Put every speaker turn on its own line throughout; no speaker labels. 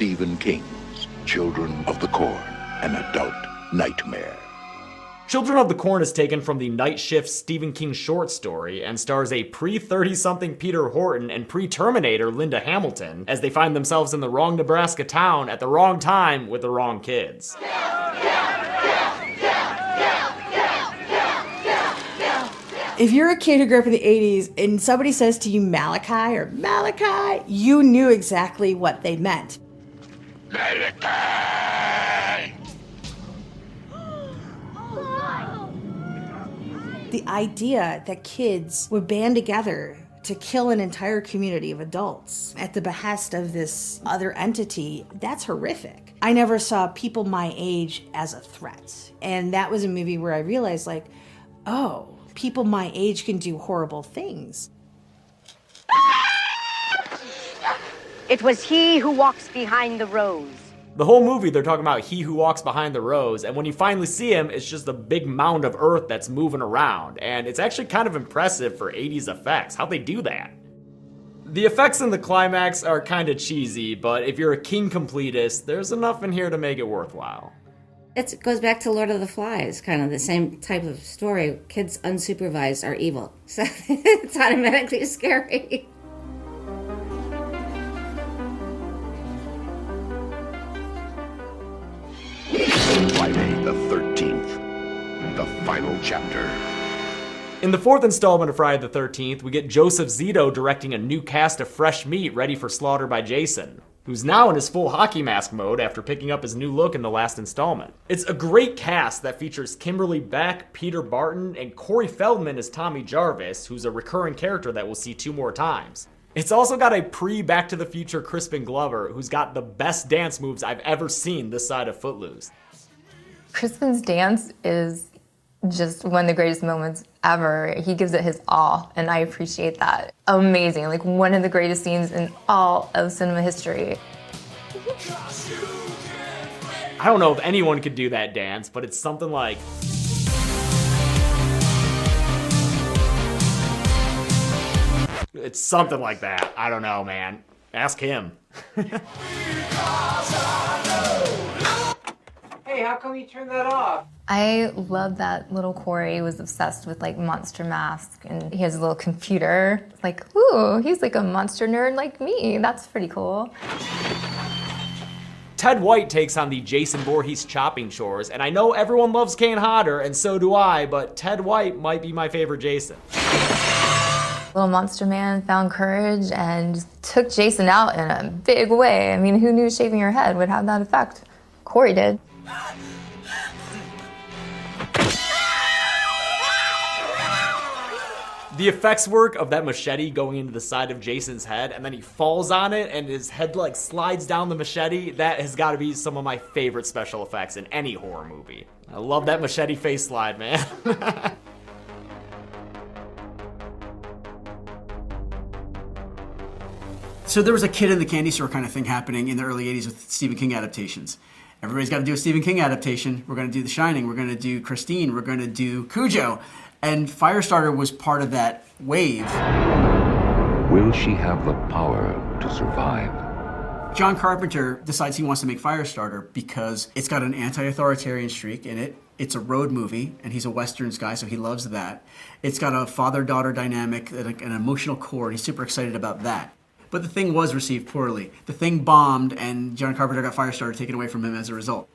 Stephen King's Children of the Corn, an adult nightmare.
Children of the Corn is taken from the Night Shift Stephen King short story and stars a pre-30-something Peter Horton and pre-Terminator Linda Hamilton as they find themselves in the wrong Nebraska town at the wrong time with the wrong kids.
If you're a kid who grew up in the 80s and somebody says to you Malachi or Malachi, you knew exactly what they meant.
Malachi!
The idea that kids would band together to kill an entire community of adults at the behest of this other entity, that's horrific. I never saw people my age as a threat. And that was a movie where I realized, like, oh, people my age can do horrible things.
It was he who walks behind the rose.
The whole movie, they're talking about he who walks behind the rose, and when you finally see him, it's just a big mound of earth that's moving around, and it's actually kind of impressive for 80s effects. How'd they do that? The effects in the climax are kind of cheesy, but if you're a King completist, there's enough in here to make it worthwhile.
It goes back to Lord of the Flies, kind of the same type of story. Kids unsupervised are evil, so it's automatically scary.
Friday the 13th, the final chapter.
In the fourth installment of Friday the 13th, we get Joseph Zito directing a new cast of fresh meat ready for slaughter by Jason, who's now in his full hockey mask mode after picking up his new look in the last installment. It's a great cast that features Kimberly Beck, Peter Barton, and Corey Feldman as Tommy Jarvis, who's a recurring character that we'll see 2 more times. It's also got a pre-Back to the Future Crispin Glover, who's got the best dance moves I've ever seen this side of Footloose.
Crispin's dance is just one of the greatest moments ever. He gives it his all, and I appreciate that. Amazing, like one of the greatest scenes in all of cinema history.
I don't know if anyone could do that dance, but it's something like... It's something like that. I don't know, man. Ask him.
Hey, how come you turned that off?
I love that little Corey was obsessed with like Monster Mask, and he has a little computer. Like, ooh, he's like a monster nerd like me. That's pretty cool.
Ted White takes on the Jason Voorhees chopping chores, and I know everyone loves Kane Hodder, and so do I, but Ted White might be my favorite Jason.
Little monster man found courage and just took Jason out in a big way. I mean, who knew shaving your head would have that effect? Corey did.
The effects work of that machete going into the side of Jason's head, and then he falls on it and his head like slides down the machete, that has got to be some of my favorite special effects in any horror movie. I love that machete face slide, man.
So there was a kid in the candy store kind of thing happening in the early 80s with Stephen King adaptations. Everybody's got to do a Stephen King adaptation. We're going to do The Shining. We're going to do Christine. We're going to do Cujo. And Firestarter was part of that wave.
Will she have the power to survive?
John Carpenter decides he wants to make Firestarter because it's got an anti-authoritarian streak in it. It's a road movie, and he's a Westerns guy, so he loves that. It's got a father-daughter dynamic, an emotional core, and he's super excited about that. But the thing was received poorly. The thing bombed, and John Carpenter got Firestarter taken away from him as a result.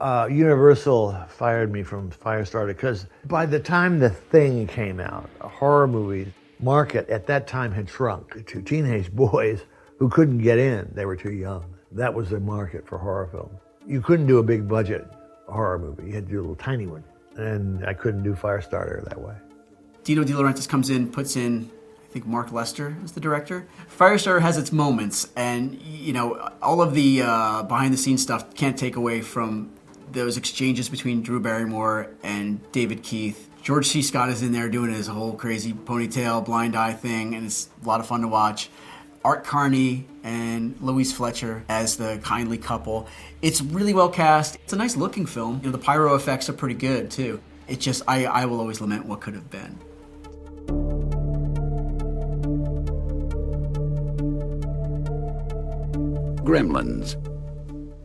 Universal fired me from Firestarter because by the time The Thing came out, a horror movie market at that time had shrunk to teenage boys who couldn't get in. They were too young. That was the market for horror films. You couldn't do a big budget horror movie. You had to do a little tiny one. And I couldn't do Firestarter that way.
Dino De Laurentiis comes in, puts in, I think Mark Lester is the director. Firestarter has its moments, and all of the behind-the-scenes stuff can't take away from those exchanges between Drew Barrymore and David Keith. George C. Scott is in there doing his whole crazy ponytail, blind eye thing, and it's a lot of fun to watch. Art Carney and Louise Fletcher as the kindly couple. It's really well cast. It's a nice looking film. The pyro effects are pretty good too. It just, I will always lament what could have been.
Gremlins.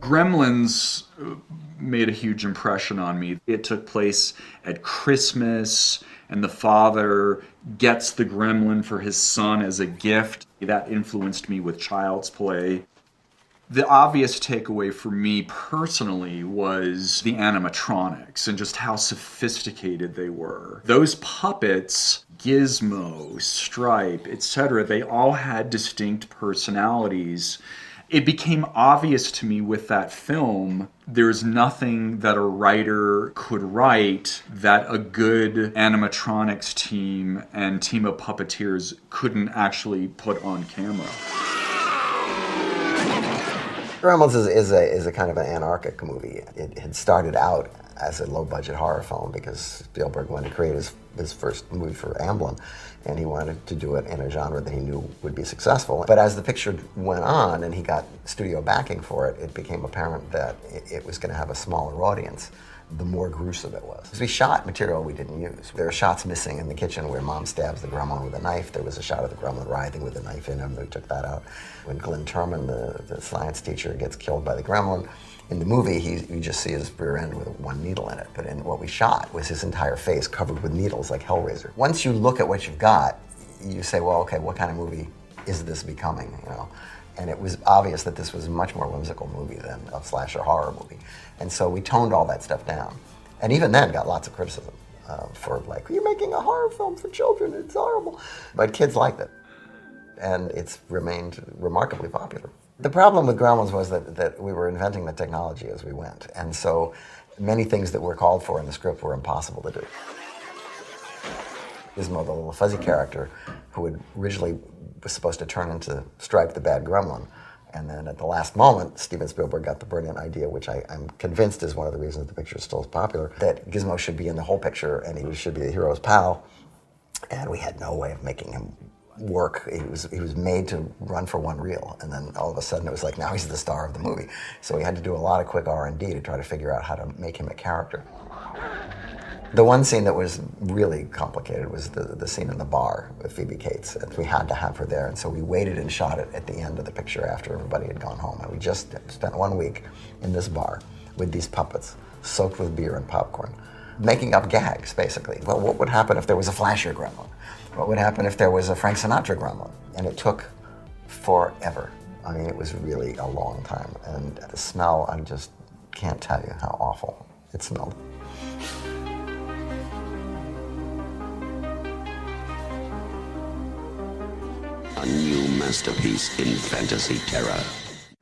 Gremlins made a huge impression on me. It took place at Christmas, and the father gets the gremlin for his son as a gift. That influenced me with Child's Play. The obvious takeaway for me personally was the animatronics and just how sophisticated they were. Those puppets, Gizmo, Stripe, etc., they all had distinct personalities. It became obvious to me with that film, there's nothing that a writer could write that a good animatronics team and team of puppeteers couldn't actually put on camera.
Gremlins is a kind of an anarchic movie. It had started out as a low-budget horror film because Spielberg wanted to create his first movie for Amblin, and he wanted to do it in a genre that he knew would be successful. But as the picture went on and he got studio backing for it, it became apparent that it was going to have a smaller audience, the more gruesome it was. Because we shot material we didn't use. There are shots missing in the kitchen where Mom stabs the gremlin with a knife. There was a shot of the gremlin writhing with a knife in him. They took that out. When Glenn Turman, the science teacher, gets killed by the gremlin, in the movie, you just see his rear end with one needle in it. But in what we shot was his entire face covered with needles like Hellraiser. Once you look at what you've got, you say, well, okay, what kind of movie is this becoming, you know? And it was obvious that this was a much more whimsical movie than a slasher horror movie. And so we toned all that stuff down. And even then got lots of criticism for like, you're making a horror film for children, it's horrible. But kids liked it. And it's remained remarkably popular. The problem with Gremlins was that we were inventing the technology as we went. And so many things that were called for in the script were impossible to do. Gizmo, the little fuzzy character, who had originally was supposed to turn into Stripe the bad gremlin. And then at the last moment, Steven Spielberg got the brilliant idea, which I'm convinced is one of the reasons the picture is still popular, that Gizmo should be in the whole picture and he should be the hero's pal. And we had no way of making him work. He was made to run for one reel, and then all of a sudden it was like, now he's the star of the movie. So we had to do a lot of quick R&D to try to figure out how to make him a character. The one scene that was really complicated was the scene in the bar with Phoebe Cates. We had to have her there, and so we waited and shot it at the end of the picture after everybody had gone home. And we just spent 1 week in this bar with these puppets, soaked with beer and popcorn, making up gags, basically. Well, what would happen if there was a Flasher gremlin? What would happen if there was a Frank Sinatra gremlin? And it took forever. I mean, it was really a long time. And the smell, I just can't tell you how awful it smelled.
A new masterpiece in fantasy terror.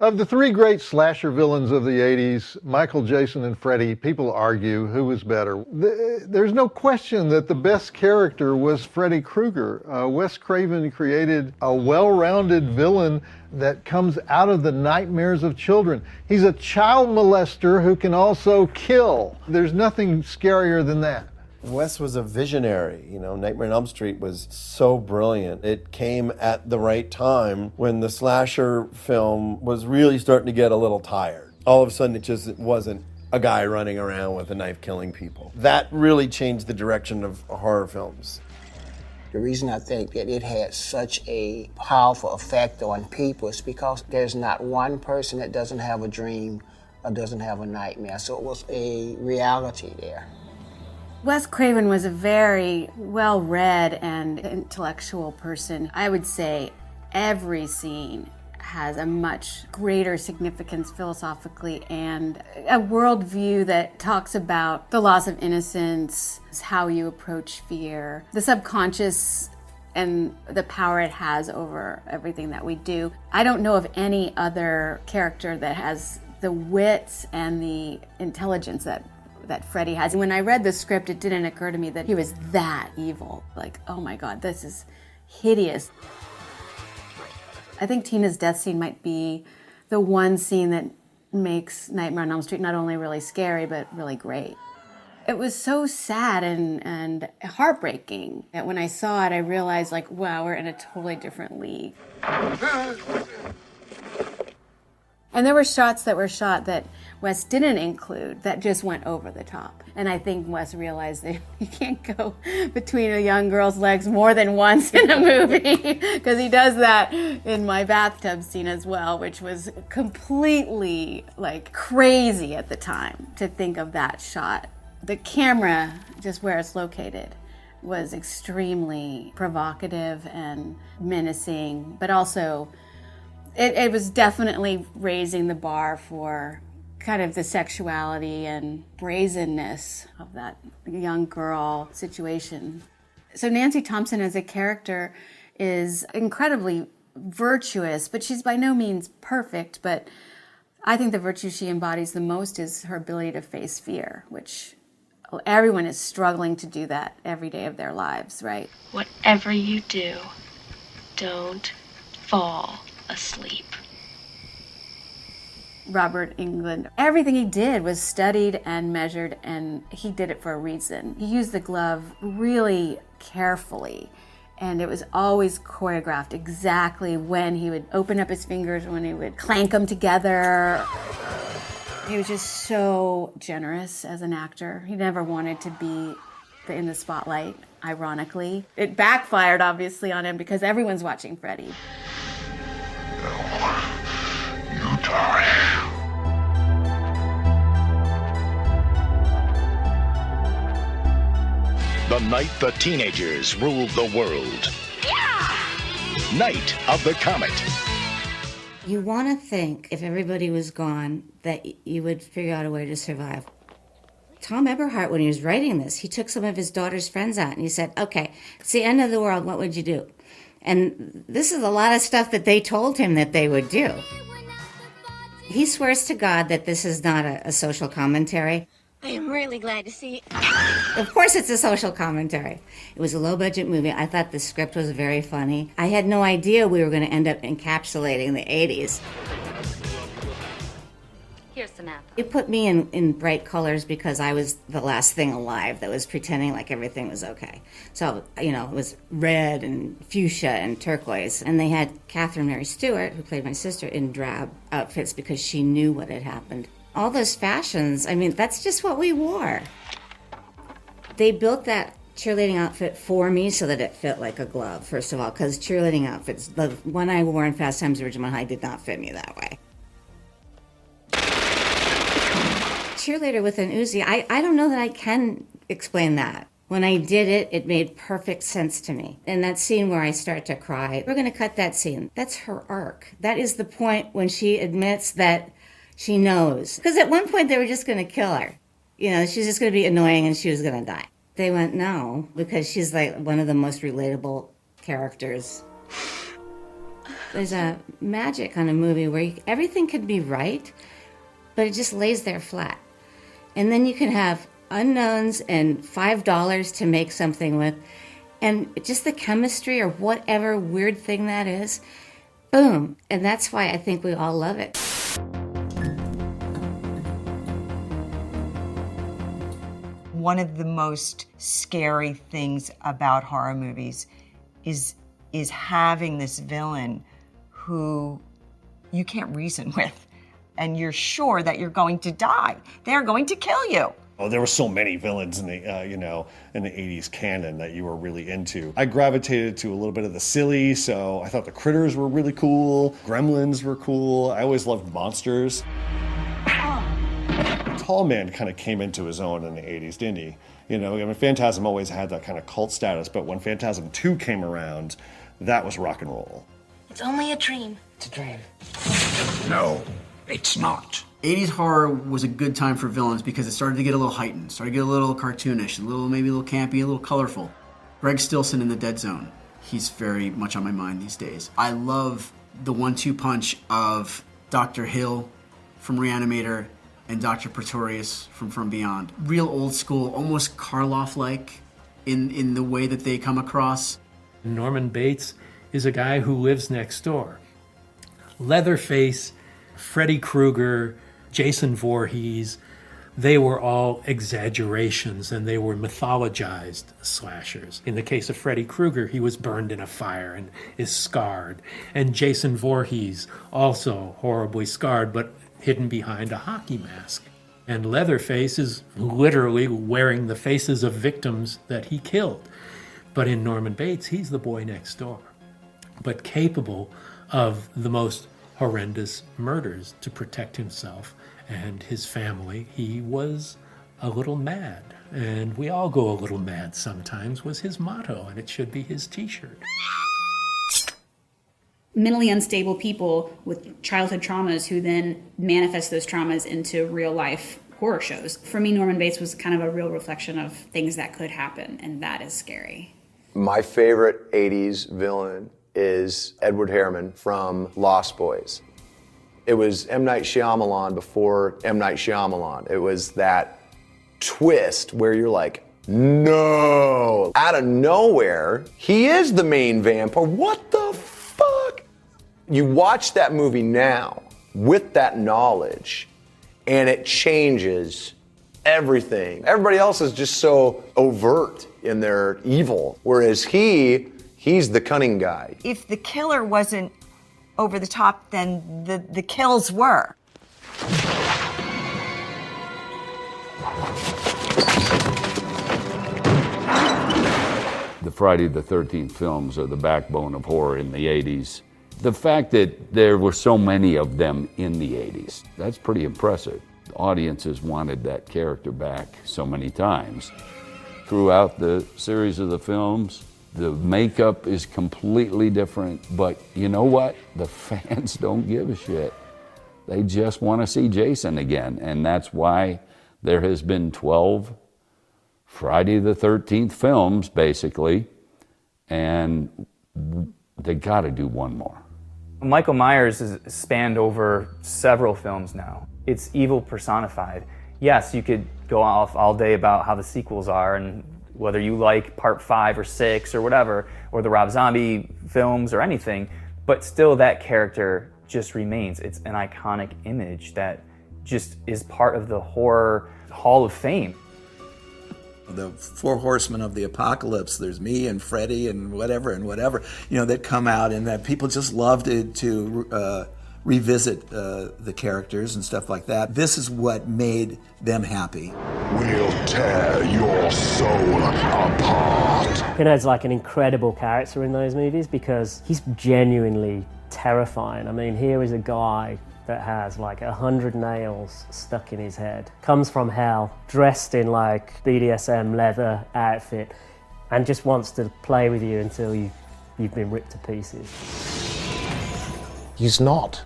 Of the three great slasher villains of the 80s, Michael, Jason, and Freddy, people argue who was better. There's no question that the best character was Freddy Krueger. Wes Craven created a well-rounded villain that comes out of the nightmares of children. He's a child molester who can also kill. There's nothing scarier than that.
Wes was a visionary. You know, Nightmare on Elm Street was so brilliant. It came at the right time when the slasher film was really starting to get a little tired. All of a sudden, it wasn't a guy running around with a knife killing people. That really changed the direction of horror films.
The reason I think that it had such a powerful effect on people is because there's not one person that doesn't have a dream or doesn't have a nightmare. So it was a reality there.
Wes Craven was a very well-read and intellectual person. I would say every scene has a much greater significance philosophically and a worldview that talks about the loss of innocence, how you approach fear, the subconscious and the power it has over everything that we do. I don't know of any other character that has the wits and the intelligence that Freddy has. When I read the script, it didn't occur to me that he was that evil. Like, oh my God, this is hideous. I think Tina's death scene might be the one scene that makes Nightmare on Elm Street not only really scary, but really great. It was so sad and heartbreaking that when I saw it, I realized, like, wow, we're in a totally different league. And there were shots that were shot that Wes didn't include that just went over the top. And I think Wes realized that you can't go between a young girl's legs more than once in a movie, because he does that in my bathtub scene as well, which was completely like crazy at the time to think of that shot. The camera, just where it's located, was extremely provocative and menacing, but also it was definitely raising the bar for kind of the sexuality and brazenness of that young girl situation. So Nancy Thompson as a character is incredibly virtuous, but she's by no means perfect. But I think the virtue she embodies the most is her ability to face fear, which everyone is struggling to do that every day of their lives, right?
Whatever you do, don't fall asleep.
Robert Englund, everything he did was studied and measured, and he did it for a reason. He used the glove really carefully, and it was always choreographed exactly when he would open up his fingers, when he would clank them together. He was just so generous as an actor. He never wanted to be in the spotlight, ironically. It backfired, obviously, on him because everyone's watching Freddy.
You die. The night the teenagers ruled the world. Yeah! Night of the Comet.
You want to think, if everybody was gone, that you would figure out a way to survive. Tom Eberhardt, when he was writing this, he took some of his daughter's friends out and he said, okay, it's the end of the world, what would you do? And this is a lot of stuff that they told him that they would do. He swears to God that this is not a social commentary.
I am really glad to see.
Of course it's a social commentary. It was a low-budget movie. I thought the script was very funny. I had no idea we were going to end up encapsulating the 80s.
Here's Samantha.
It put me in bright colors because I was the last thing alive that was pretending like everything was okay. So, it was red and fuchsia and turquoise. And they had Catherine Mary Stewart, who played my sister, in drab outfits because she knew what had happened. All those fashions, that's just what we wore. They built that cheerleading outfit for me so that it fit like a glove, first of all, because cheerleading outfits, the one I wore in Fast Times at Ridgemont High, did not fit me that way. Cheerleader with an Uzi, I don't know that I can explain that. When I did it, it made perfect sense to me. And that scene where I start to cry, we're going to cut that scene. That's her arc. That is the point when she admits that she knows. Because at one point they were just going to kill her. She's just going to be annoying and she was going to die. They went, no, because she's like one of the most relatable characters. There's a magic on a movie where everything could be right, but it just lays there flat. And then you can have unknowns and $5 to make something with, and just the chemistry or whatever weird thing that is, boom. And that's why I think we all love it.
One of the most scary things about horror movies is having this villain who you can't reason with, and you're sure that you're going to die. They're going to kill you.
Oh, there were so many villains in the in the 80s canon that you were really into. I gravitated to a little bit of the silly, so I thought the critters were really cool. Gremlins were cool. I always loved monsters. Tall Man kind of came into his own in the 80s, didn't he? Phantasm always had that kind of cult status, but when Phantasm 2 came around, that was rock and roll.
It's only a dream.
It's a dream.
No, it's not.
80s horror was a good time for villains because it started to get a little heightened, started to get a little cartoonish, maybe a little campy, a little colorful. Greg Stilson in The Dead Zone. He's very much on my mind these days. I love the 1-2 punch of Dr. Hill from Reanimator and Dr. Pretorius from Beyond. Real old school, almost Karloff-like in the way that they come across.
Norman Bates is a guy who lives next door. Leatherface, Freddy Krueger, Jason Voorhees, they were all exaggerations and they were mythologized slashers. In the case of Freddy Krueger, he was burned in a fire and is scarred. And Jason Voorhees, also horribly scarred, but hidden behind a hockey mask. And Leatherface is literally wearing the faces of victims that he killed. But in Norman Bates, he's the boy next door, but capable of the most horrendous murders to protect himself and his family. He was a little mad, and we all go a little mad sometimes was his motto, and it should be his t-shirt.
Mentally unstable people with childhood traumas who then manifest those traumas into real life horror shows. For me, Norman Bates was kind of a real reflection of things that could happen, and that is scary.
My favorite 80s villain is Edward Harriman from Lost Boys. It was M. Night Shyamalan before M. Night Shyamalan. It was that twist where you're like, no! Out of nowhere, he is the main vampire. What the fuck? You watch that movie now with that knowledge, and it changes everything. Everybody else is just so overt in their evil, whereas he's the cunning guy.
If the killer wasn't over the top, then the kills were.
The Friday the 13th films are the backbone of horror in the 80s. The fact that there were so many of them in the 80s, that's pretty impressive. Audiences wanted that character back so many times. Throughout the series of the films, the makeup is completely different, but you know what? The fans don't give a shit. They just want to see Jason again, and that's why there has been 12 Friday the 13th films, basically, and they got to do one more.
Michael Myers has spanned over several films now. It's evil personified. Yes, you could go off all day about how the sequels are and whether you like part 5 or 6 or whatever, or the Rob Zombie films or anything, but still that character just remains. It's an iconic image that just is part of the horror Hall of Fame.
The 4 horsemen of the apocalypse, there's me and Freddy and whatever, that come out, and that people just loved to revisit the characters and stuff like that. This is what made them happy.
We'll tear your soul apart.
Pinhead's like an incredible character in those movies because he's genuinely terrifying. I mean, here is a guy that has like 100 nails stuck in his head, comes from hell, dressed in like BDSM leather outfit, and just wants to play with you until you've been ripped to pieces.
He's not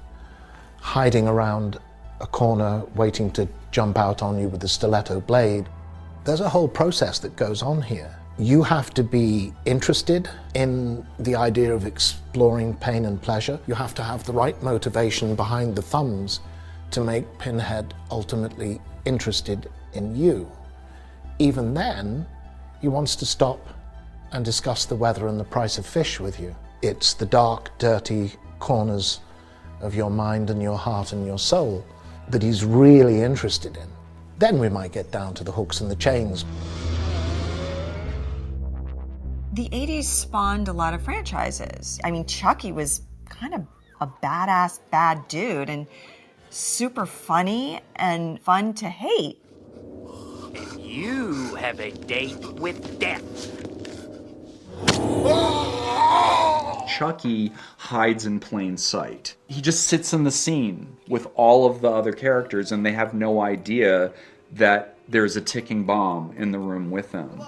hiding around a corner waiting to jump out on you with a stiletto blade. There's a whole process that goes on here. You have to be interested in the idea of exploring pain and pleasure. You have to have the right motivation behind the thumbs to make Pinhead ultimately interested in you. Even then, he wants to stop and discuss the weather and the price of fish with you. It's the dark, dirty corners of your mind and your heart and your soul that he's really interested in. Then we might get down to the hooks and the chains.
The 80s spawned a lot of franchises. I mean, Chucky was kind of a badass bad dude and super funny and fun to hate.
You have a date with death.
Chucky hides in plain sight. He just sits in the scene with all of the other characters, and they have no idea that there's a ticking bomb in the room with them.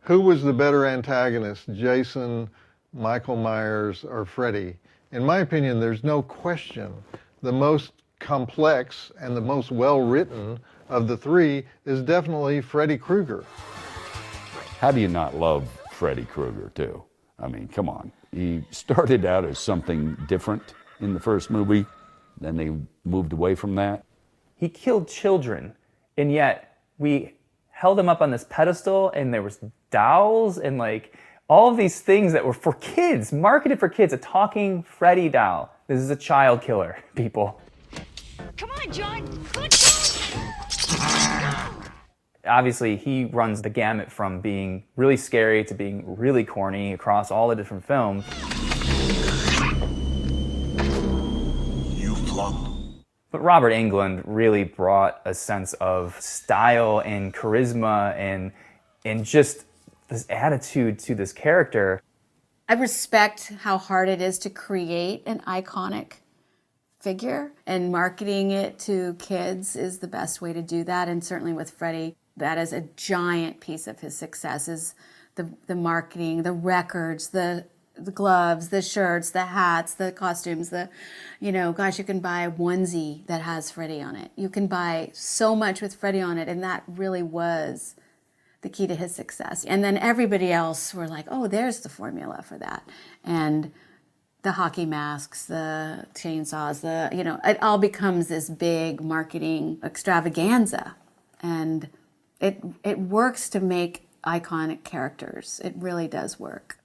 Who was the better antagonist, Jason, Michael Myers, or Freddy? In my opinion, there's no question. The most complex and the most well-written of the three is definitely Freddy Krueger.
How do you not love Freddy Krueger, too? I mean, come on. He started out as something different in the first movie, then they moved away from that.
He killed children, and yet we held him up on this pedestal, and there was dolls and like all of these things that were for kids, marketed for kids, a talking Freddy doll. This is a child killer, people.
Come on, John. Let's go.
Obviously, he runs the gamut from being really scary to being really corny across all the different films.
You flunk.
But Robert Englund really brought a sense of style and charisma and just this attitude to this character.
I respect how hard it is to create an iconic figure, and marketing it to kids is the best way to do that. And certainly with Freddy, that is a giant piece of his success, is the marketing, the records, the gloves, the shirts, the hats, the costumes, you can buy a onesie that has Freddy on it. You can buy so much with Freddy on it, and that really was the key to his success. And then everybody else were like, oh, there's the formula for that. And the hockey masks, the chainsaws, it all becomes this big marketing extravaganza. And it works to make iconic characters. It really does work.